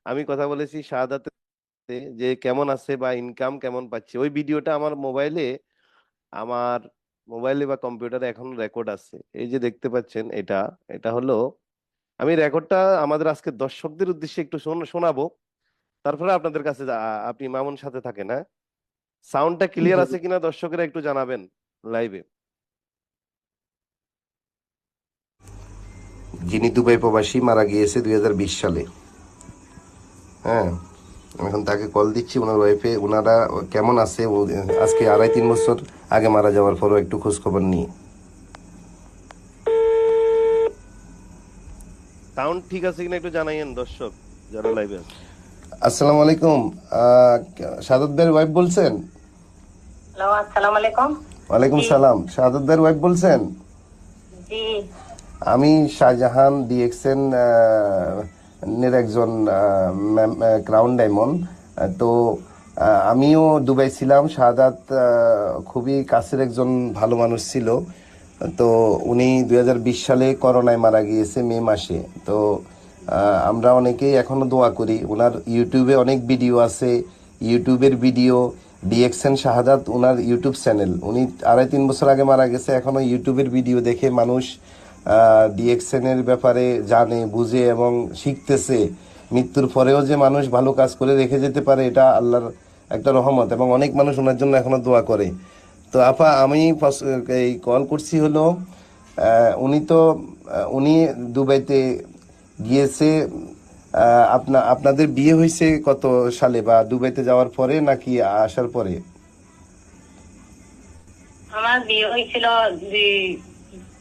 আমি কথা বলেছি শাহাদাতে যে কেমন আছে বা ইনকাম কেমন পাচ্ছে। ওই ভিডিওটা আমার মোবাইলে বা কম্পিউটারে এখনো রেকর্ড আছে। এই যে দেখতে পাচ্ছেন, এটা এটা হলো, আমি রেকর্ডটা আমাদের আজকে দর্শকদের উদ্দেশ্যে একটু শোনাবো। তারপরে আপনাদের কাছে আপনি মামুন সাথে থাকেন, হ্যাঁ? সাউন্ডটা ক্লিয়ার জি। আছে কিনা দর্শকেরা একটু জানাবেন লাইভে। যিনি দুবাই প্রবাসী মারা গিয়েছে 2020 সালে। হ্যাঁ, আমি এখন তাকে কল দিচ্ছি, ওনার ওয়াইফে, ওনারা কেমন আছে আজকে 2.5-3 বছর আগে মারা যাওয়ার পরও একটু খোঁজ খবর নিয়ে। সাউন্ড ঠিক আছে কিনা একটু জানাইয়েন দর্শক যারা লাইভে আছে। আসসালামু আলাইকুম। সাদত ভাইয়ের ওয়াইফ বলছেন? হ্যালো, আসসালামু আলাইকুম। ওয়ালাইকুম জি। সালাম। সাদত ভাইয়ের ওয়াইফ বলছেন? জি। আমি শাহজাহান ডিএক্সএন এর একজন ক্রাউন ডায়মন্ড। তো আমিও দুবাই ছিলাম। শাহাদাত খুবই কাছের একজন ভালো মানুষ ছিল। তো উনি 2020 সালে করোনায় মারা গিয়েছে মে মাসে। তো আমরা অনেকেই এখনো দোয়া করি। ওনার ইউটিউবে অনেক ভিডিও আছে, ইউটিউবের ভিডিও, ডিএক্সএন শাহাদাত ওনার ইউটিউব চ্যানেল। উনি 2.5-3 বছর আগে মারা গেছে, এখনো ইউটিউবের ভিডিও দেখে মানুষ ডিএক্সএন এর ব্যাপারে জানে, বুঝে এবং শিখতেছে। মৃত্যুর পরেও যে মানুষ ভালো কাজ করে রেখে যেতে পারে, এটা আল্লাহর একটা রহমত, এবং অনেক মানুষ ওনার জন্য এখনো দোয়া করে। তো আপা, আমি এই কল করছি হলো, উনি দুবাইতে গিয়েছে। আপনাদের বিয়ে হয়েছে কত সালে, বা দুবাইতে যাওয়ার পরে নাকি আসার পরে? আমার বিয়ে হয়েছিল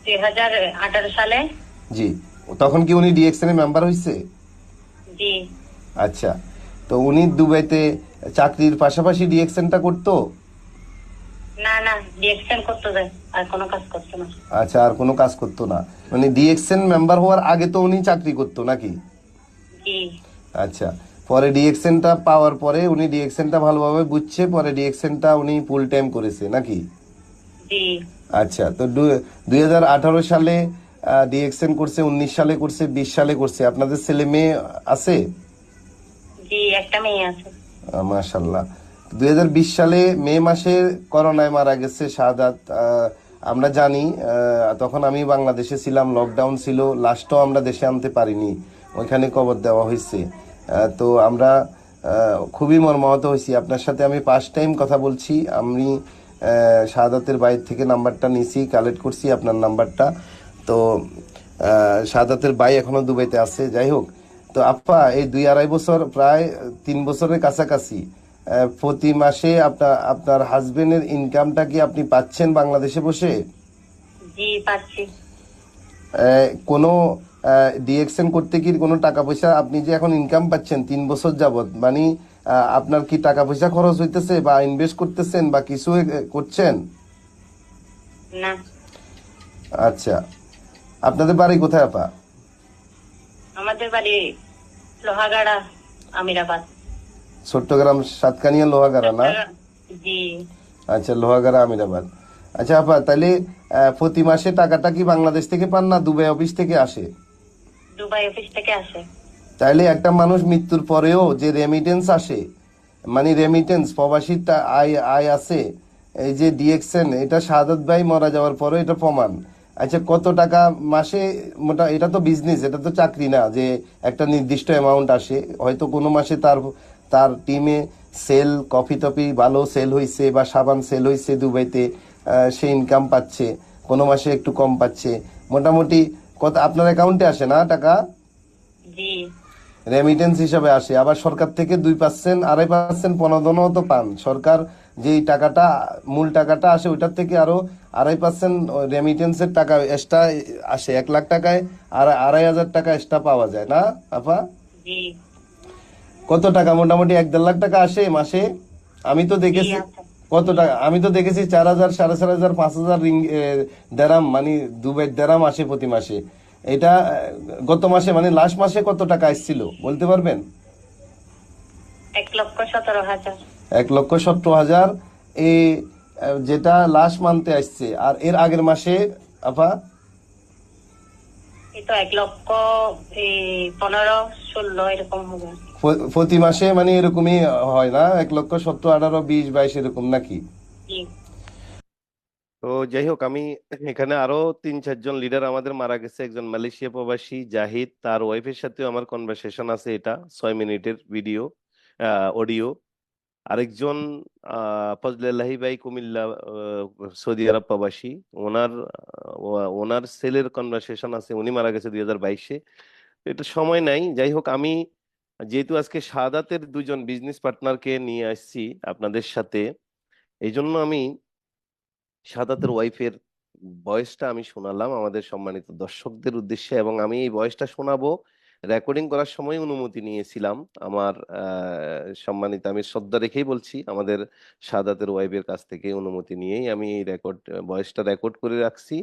2018 সালে। জি। তখন কি উনি ডিএক্সএন এর মেম্বার হয়েছে? জি। আচ্ছা। তো উনি দুবাইতে চাকরির পাশাপাশি ডিএক্সএনটা করতো? না, না, ডিএকশন করতে যায়, আর কোনো কাজ করতো না। আচ্ছা, আর কোনো কাজ করতো না। মানে ডিএক্সএন মেম্বার হওয়ার আগে তো উনি চাকরি করতো নাকি? জি। আচ্ছা। পরে ডিএক্সএনটা পাওয়ার পরে উনি ডিএক্সএনটা ভালোভাবে বুঝছে, পরে ডিএক্সএনটা উনি ফুল টাইম করেছে নাকি? জি। আচ্ছা। তো 2018 সালে ডিএক্সএন করছে, 19 সালে করছে, 20 সালে করছে। আপনাদের ছেলে মেয়ে আছে? জি, একটা মেয়ে আছে। মাশাল্লাহ। 2020 সালে মে মাসে করোনায় মারা গেছে শাহাদাত। আমরা জানি, তখন আমি বাংলাদেশে ছিলাম, লকডাউন ছিল, লাস্টও আমরা দেশে আনতে পারিনি, ওইখানে কবর দেওয়া হয়েছে। তো আমরা খুবই মর্মাহত হয়েছি। আপনার সাথে আমি ফার্স্ট টাইম কথা বলছি। আমি শাহাদাতের বাইরে থেকে নাম্বারটা নিছি, কালেক্ট করছি আপনার নাম্বারটা। তো শাহাদাতের ভাই এখনো দুবাইতে আছে। যাই হোক, তো আপা, এই 2-2.5 বছর, প্রায় 3 বছরের কাছাকাছি, প্রতি মাসে আপনার আপনার হাজবেন্ডের ইনকামটা কি আপনি পাচ্ছেন বাংলাদেশে বসে? জি, পাচ্ছি। কোনো ডিএক্সএন করতে কি কোনো টাকা পয়সা, আপনি যে এখন ইনকাম পাচ্ছেন 3 বছর যাবত, মানে আপনার কি টাকা পয়সা খরচ হইতেছে বা ইনভেস্ট করতেছেন বা কিছু করছেন? না। আচ্ছা। আপনাদের বাড়ি কোথায় আপা? আমাদের বাড়ি লোহাগাড়া, আমিরাবাদ। চট্টগ্রাম সাতকানিয়া লোহাগাড়া না? চট্টগ্রাম। জি। আচ্ছা, লোহাগাড়া আমিরাবাদ। আচ্ছা আপা, তাহলে প্রতি মাসে টাকাটা কি বাংলাদেশ থেকে পান না দুবাই অফিস থেকে আসে? দুবাই অফিস থেকে আসে। তাইলে একটা মানুষ মৃত্যুর পরেও যে রেমিটেন্স আসে, মানে রেমিটেন্স প্রবাসীর আয় আয় আছে, এই যে ডিএক্সএন, এটা শাহাদাত ভাই মারা যাওয়ার পরে এটা প্রমাণ। আচ্ছা, কত টাকা মাসে? এটা তো বিজনেস, এটা তো চাকরি না যে একটা নির্দিষ্ট অ্যামাউন্ট আসে। হয়তো কোনো মাসে তার তার টিমে সেল, কফি টফি ভালো সেল হয়েছে বা সাবান সেল হয়েছে দুবাইতে, সে ইনকাম পাচ্ছে। কোনো মাসে একটু কম পাচ্ছে। মোটামুটি কত আপনার অ্যাকাউন্টে আসে না টাকা? জি। রেমিটেন্স হিসাবে আসে। আবার সরকার থেকে 2%, 2.5% প্রণোদনাও তো পান। সরকার যেই টাকাটা, মূল টাকাটা আসে, ওইটার থেকে আরো 2.5% রেমিটেন্সের টাকা এক্সট্রা আসে। 1 লাখ টাকায় আর 2.5 হাজার টাকা এক্সট্রা পাওয়া যায় না আপা? জি। কত টাকা মোটামুটি 1-1.5 লাখ টাকা আসে মাসে? আমি তো জি, দেখেছি। আছে। কত টাকা? আমি তো দেখেছি 4,000, 4,500, 5,000 দেরাম, মানে দুবাই দেরাম আসে প্রতি মাসে। এটা গত মাসে, মানে লাস্ট মাসে কত টাকা এসেছিল বলতে পারবেন? 1,17,000। 1,17,000 এই যেটা লাস্ট মান্থে আসছে। আর এর আগের মাসে আপা? এই তো 1,15,16 এরকম হবে। প্রতি মাসে মানে এরকমই হয় না, 1,17, 18, 20, 22 এরকম নাকি? জি। তো যাই হোক, আমি এখানে আরো 3-4 জন লিডার আমাদের মারা গেছে। একজন মালয়েশিয়া প্রবাসী জাহিদ, তার ওয়াইফের সাথেও আমার কনভারসেশন আছে, এটা 6 মিনিটের ভিডিও অডিও। আরেকজন ফজলেল্লাহি ভাই কুমিল্লা, সৌদি আরব প্রবাসী, ওনার ওনার ছেলের কনভারসেশন আছে, উনি মারা গেছে 2022-এ। এটা সময় নাই। যাই হোক, আমি যেহেতু আজকে শাহাদাতের 2জন বিজনেস পার্টনারকে নিয়ে আসছি আপনাদের সাথে, এই জন্য আমি শাহাদাতের ওয়াইফের ভয়েসটা আমি শোনালাম আমাদের সম্মানিত দর্শকদের উদ্দেশ্যে, এবং আমি এই ভয়েসটা শোনাবো। রেকর্ডিং করার সময় অনুমতি নিয়েছিলাম আমার সম্মানিত, আমি শ্রদ্ধা রেখেই বলছি, আমাদের শাহাদাতের ওয়াইফের কাছ থেকে অনুমতি নিয়েই আমি এই ভয়েসটা রেকর্ড করে রাখছি।